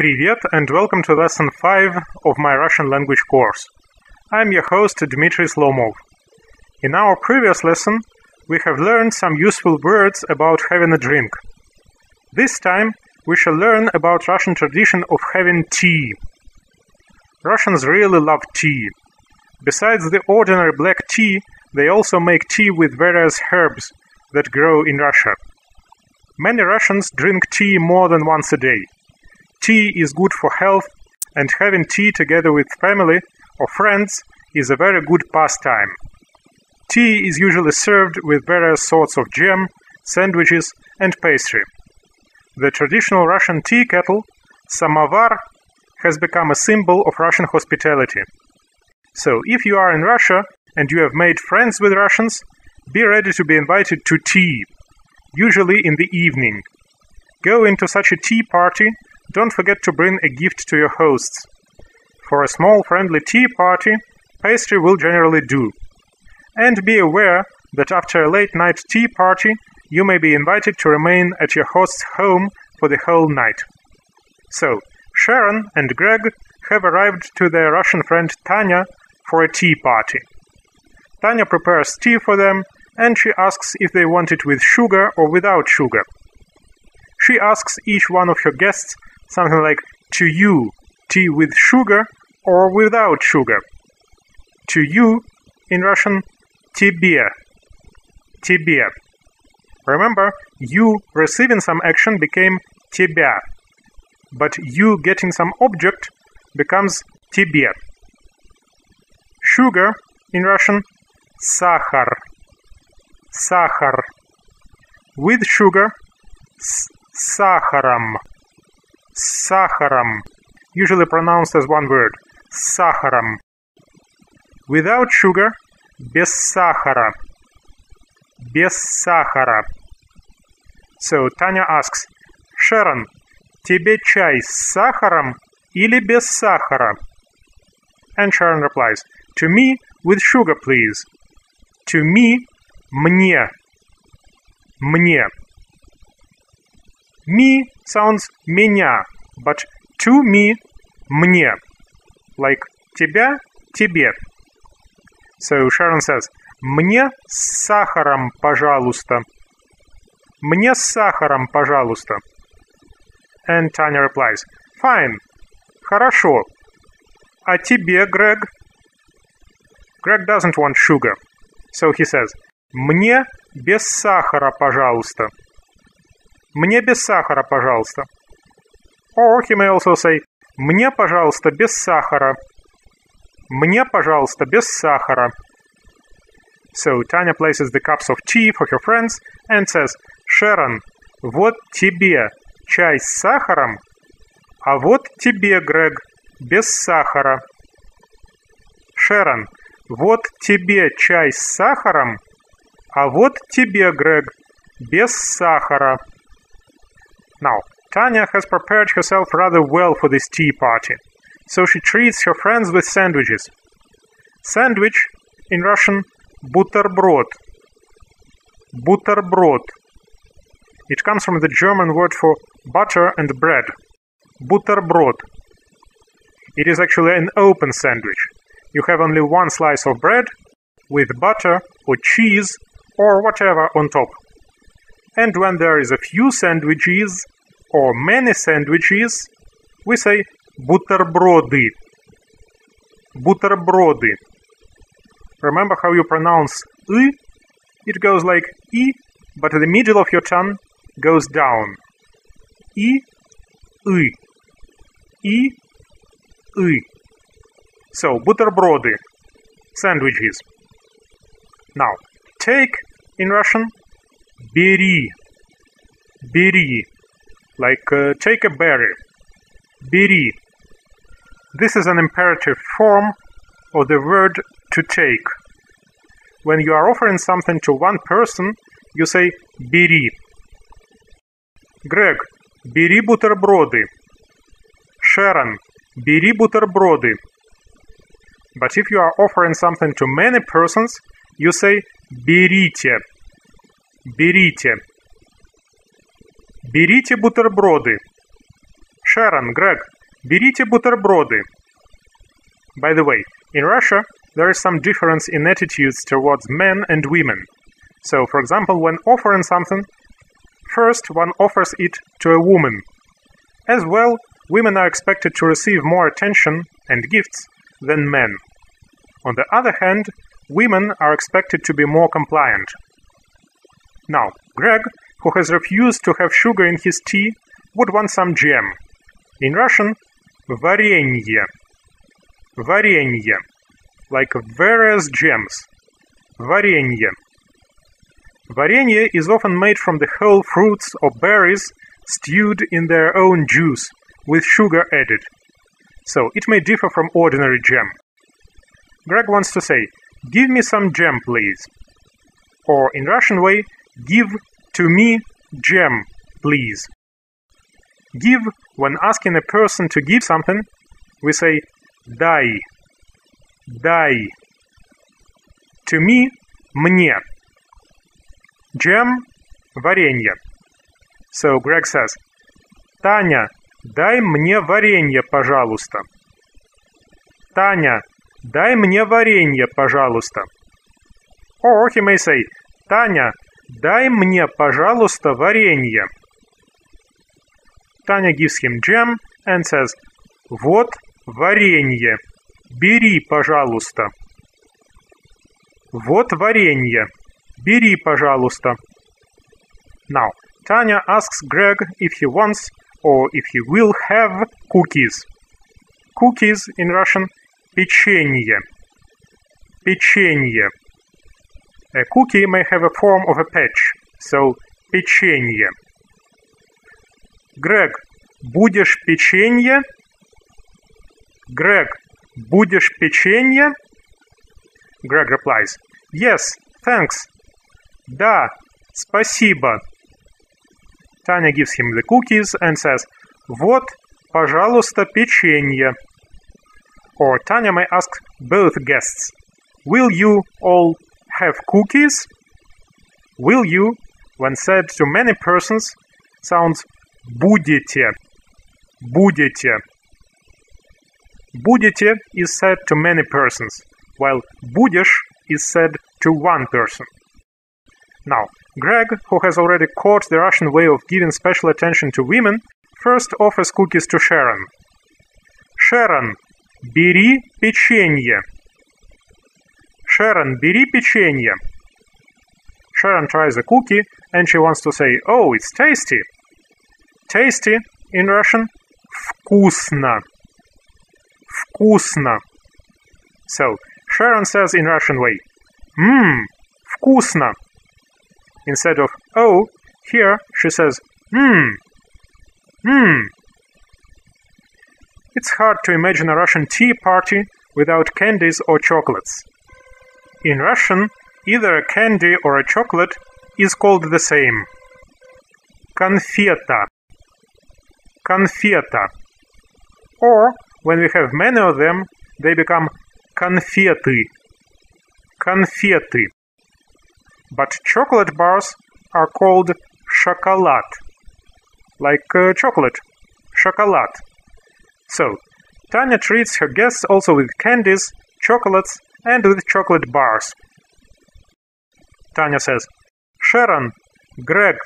Привет and welcome to lesson 5 of my Russian language course. I'm your host Dmitry Slomov. In our previous lesson, we have learned some useful words about having a drink. This time, we shall learn about Russian tradition of having tea. Russians really love tea. Besides the ordinary black tea, they also make tea with various herbs that grow in Russia. Many Russians drink tea more than once a day. Tea is good for health, and having tea together with family or friends is a very good pastime. Tea is usually served with various sorts of jam, sandwiches, and pastry. The traditional Russian tea kettle, samovar, has become a symbol of Russian hospitality. So, if you are in Russia and you have made friends with Russians, be ready to be invited to tea, usually in the evening. Go into such a tea party. Don't forget to bring a gift to your hosts. For a small friendly tea party, pastry will generally do. And be aware that after a late night tea party, you may be invited to remain at your host's home for the whole night. So, Sharon and Greg have arrived to their Russian friend Tanya for a tea party. Tanya prepares tea for them, and she asks if they want it with sugar or without sugar. She asks each one of her guests something like, to you, tea with sugar or without sugar. To you, in Russian, тебе, тебе. Remember, you receiving some action became тебя, but you getting some object becomes тебе. Sugar, in Russian, сахар, сахар. With sugar, сахаром, сахаром, usually pronounced as one word, сахаром. Without sugar, без сахара, без сахара. So Tanya asks, Sharon, тебе чай с сахаром или без сахара? And Sharon replies, to me, with sugar, please. To me, мне, мне. Me sounds меня, but to me, мне. Like тебя, тебе. So Sharon says, мне с сахаром, пожалуйста. Мне с сахаром, пожалуйста. And Tanya replies, fine, хорошо. А тебе, Greg? Greg doesn't want sugar. So he says, мне без сахара, пожалуйста. Мне без сахара, пожалуйста. Or he may also say, мне, пожалуйста, без сахара. Мне, пожалуйста, без сахара. So Tanya places the cups of tea for her friends and says, Sharon, вот тебе чай с сахаром, а вот тебе, Грег, без сахара. Sharon, вот тебе чай с сахаром, а вот тебе, Грег, без сахара. Now, Tanya has prepared herself rather well for this tea party, so she treats her friends with sandwiches. Sandwich, in Russian, бутерброд. Бутерброд. It comes from the German word for butter and bread. Бутерброд. It is actually an open sandwich. You have only one slice of bread with butter or cheese or whatever on top. And when there is a few sandwiches or many sandwiches, we say бутерброды. Бутерброды. Remember how you pronounce «y»? It goes like «i», but the middle of your tongue goes down. «I», «y». «I», «y». So, бутерброды, sandwiches. Now, take, in Russian, бери, бери, like take a berry, бери. This is an imperative form of the word to take. When you are offering something to one person, you say бери. Greg, бери бутерброды. Sharon, бери бутерброды. But if you are offering something to many persons, you say берите. Берите. Берите бутерброды. Sharon, Greg, берите бутерброды. By the way, in Russia, there is some difference in attitudes towards men and women. So, for example, when offering something, first one offers it to a woman. As well, women are expected to receive more attention and gifts than men. On the other hand, women are expected to be more compliant. Now, Greg, who has refused to have sugar in his tea, would want some jam. In Russian, варенье. Варенье. Like various gems. Варенье. Варенье is often made from the whole fruits or berries stewed in their own juice, with sugar added. So it may differ from ordinary jam. Greg wants to say, give me some jam, please. Or in Russian way, give to me jam, please. Give, when asking a person to give something, we say дай. Дай. To me, мне. Jam, варенье. So Greg says, Таня, дай мне варенье, пожалуйста. Таня, дай мне варенье, пожалуйста. Or he may say, Таня, дай мне, пожалуйста, варенье. Tanya gives him jam and says, Вот варенье. Бери, пожалуйста. Вот варенье. Бери, пожалуйста. Now, Tanya asks Greg if he wants or if he will have cookies. Cookies in Russian, печенье. Печенье. A cookie may have a form of a patch, so печенье. Greg, будешь печенье? Greg, будешь печенье? Greg replies, Yes, thanks. Да, спасибо. Tanya gives him the cookies and says, Вот, пожалуйста, печенье. Or Tanya may ask both guests, Will you all have cookies? Will you, when said to many persons, sounds будете. Будете. Будете is said to many persons, while будешь is said to one person. Now, Greg, who has already caught the Russian way of giving special attention to women, first offers cookies to Sharon. Sharon, бери печенье. Sharon, бери печенье. Sharon tries a cookie and she wants to say, Oh, it's tasty. Tasty, in Russian, вкусно. Вкусно. So, Sharon says in Russian way, вкусно. Instead of oh, here she says It's hard to imagine a Russian tea party without candies or chocolates. In Russian, either a candy or a chocolate is called the same. Конфета. Конфета. Or, when we have many of them, they become конфеты. Конфеты. But chocolate bars are called шоколад. Like chocolate. Шоколад. So, Tanya treats her guests also with candies, chocolates, and with chocolate bars. Tanya says, Sharon, Greg,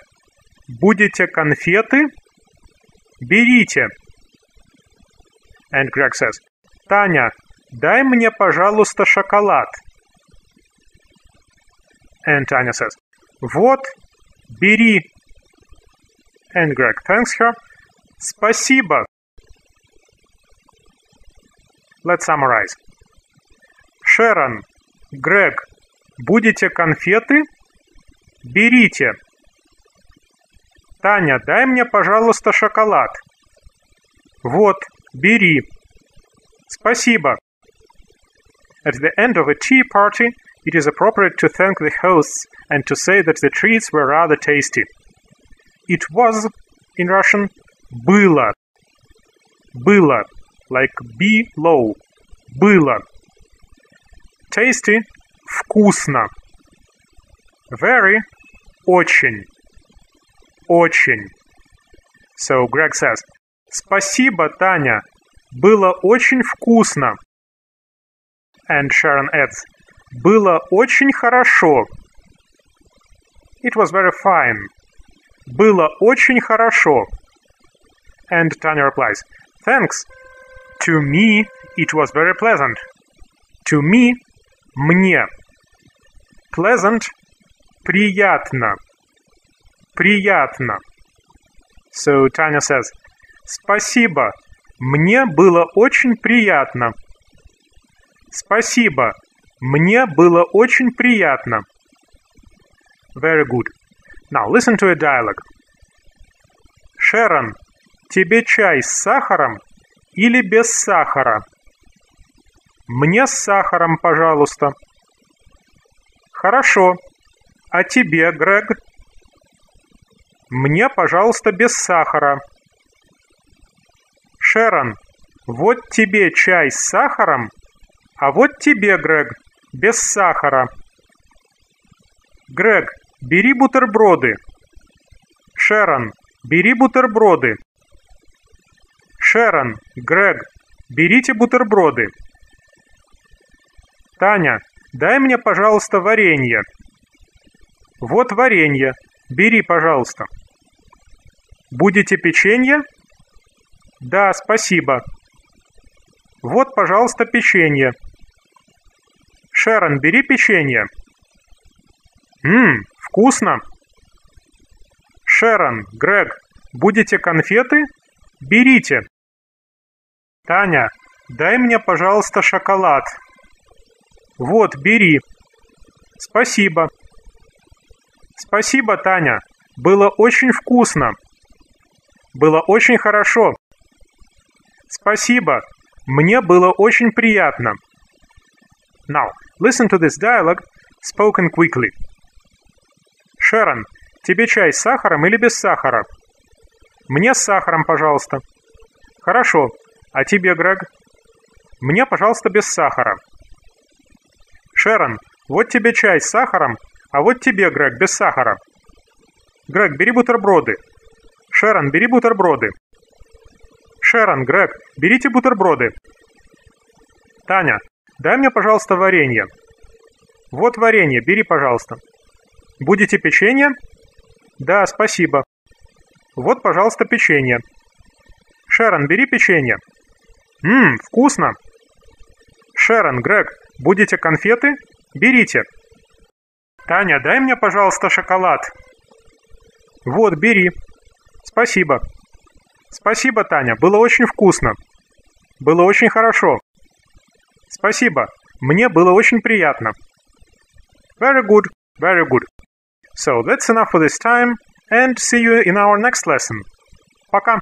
будете конфеты? Берите. And Greg says, Таня, дай мне, пожалуйста, шоколад. And Tanya says, Вот, бери. And Greg thanks her. Спасибо. Let's summarize. Sharon, Greg, будете конфеты? Берите. Таня, дай мне, пожалуйста, шоколад. Вот, бери. Спасибо. At the end of a tea party, it is appropriate to thank the hosts and to say that the treats were rather tasty. It was, in Russian, было. Было, like be low. Было. Tasty, вкусно. Very, очень. Очень. So Greg says, Спасибо, Таня. Было очень вкусно. And Sharon adds, было очень хорошо. It was very fine. Было очень хорошо. And Tanya replies, thanks. To me, it was very pleasant. To me, мне. Pleasant, приятно. Приятно. So Tanya says, спасибо. Мне было очень приятно. Спасибо. Мне было очень приятно. Very good. Now listen to a dialogue. Sharon, тебе чай с сахаром или без сахара? Мне с сахаром, пожалуйста. Хорошо. А тебе, Грег? Мне, пожалуйста, без сахара. Шерон, вот тебе чай с сахаром, а вот тебе, Грег, без сахара. Грег, бери бутерброды. Шерон, бери бутерброды. Шерон, Грег, берите бутерброды. Таня, дай мне, пожалуйста, варенье. Вот варенье. Бери, пожалуйста. Будете печенье? Да, спасибо. Вот, пожалуйста, печенье. Шерон, бери печенье. Вкусно. Шерон, Грег, будете конфеты? Берите. Таня, дай мне, пожалуйста, шоколад. Вот, бери. Спасибо. Спасибо, Таня. Было очень вкусно. Было очень хорошо. Спасибо. Мне было очень приятно. Now, listen to this dialogue, spoken quickly. Шерон, тебе чай с сахаром или без сахара? Мне с сахаром, пожалуйста. Хорошо. А тебе, Грег? Мне, пожалуйста, без сахара. Шерон, вот тебе чай с сахаром, а вот тебе, Грег, без сахара. Грег, бери бутерброды. Шерон, бери бутерброды. Шерон, Грег, берите бутерброды. Таня, дай мне, пожалуйста, варенье. Вот варенье, бери, пожалуйста. Будете печенье? Да, спасибо. Вот, пожалуйста, печенье. Шерон, бери печенье. Вкусно. Шерон, Грег, будете конфеты? Берите. Таня, дай мне, пожалуйста, шоколад. Вот, бери. Спасибо. Спасибо, Таня, было очень вкусно. Было очень хорошо. Спасибо, мне было очень приятно. Very good, very good. So, that's enough for this time, and see you in our next lesson. Пока.